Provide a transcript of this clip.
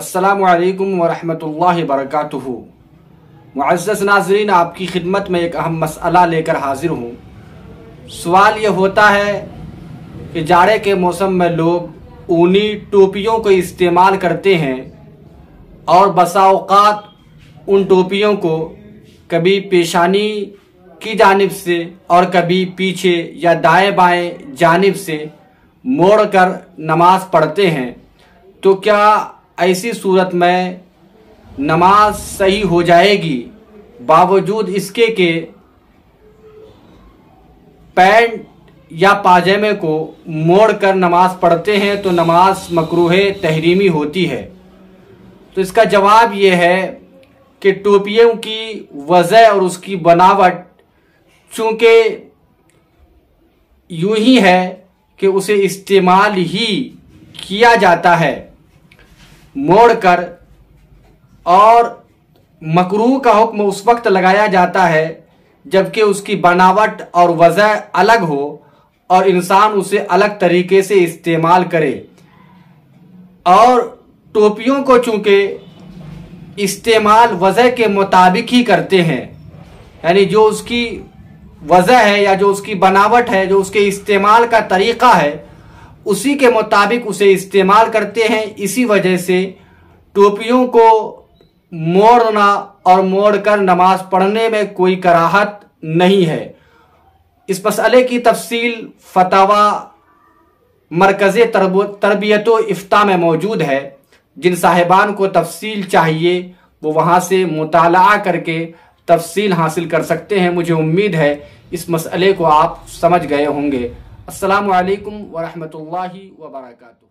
अस्सलामु अलैकुम वरहमतुल्लाहि वबरकातुहू। मुअज़्ज़ज़ नाज़रीन, आपकी खिदमत में एक अहम मसला लेकर हाजिर हूँ। सवाल ये होता है कि जाड़े के मौसम में लोग ऊनी टोपियों को इस्तेमाल करते हैं और बसा औक़ात उन टोपियों को कभी पेशानी की जानिब से और कभी पीछे या दाएं बाएं जानिब से मोड़ कर नमाज पढ़ते हैं। तो क्या ऐसी सूरत में नमाज सही हो जाएगी, बावजूद इसके कि पैंट या पाजामे को मोड़ कर नमाज पढ़ते हैं तो नमाज मकरूह तहरीमी होती है? तो इसका जवाब ये है कि टोपियों की वजह और उसकी बनावट चूँकि यूं ही है कि उसे इस्तेमाल ही किया जाता है मोड़ कर, और मकरूह का हुक्म उस वक्त लगाया जाता है जबकि उसकी बनावट और वजह अलग हो और इंसान उसे अलग तरीके से इस्तेमाल करे। और टोपियों को चूँकि इस्तेमाल वजह के मुताबिक ही करते हैं, यानी जो उसकी वजह है या जो उसकी बनावट है, जो उसके इस्तेमाल का तरीक़ा है, उसी के मुताबिक उसे इस्तेमाल करते हैं। इसी वजह से टोपियों को मोड़ना और मोड़कर नमाज पढ़ने में कोई कराहत नहीं है। इस मसले की तफसील फतावा मरकज़े तरबियत व इफ्ता में मौजूद है। जिन साहिबान को तफसील चाहिए वो वहाँ से मुताला करके तफसील हासिल कर सकते हैं। मुझे उम्मीद है इस मसले को आप समझ गए होंगे। अस्सलामु अलैकुम वरहमतुल्लाहि वबरकातुहू।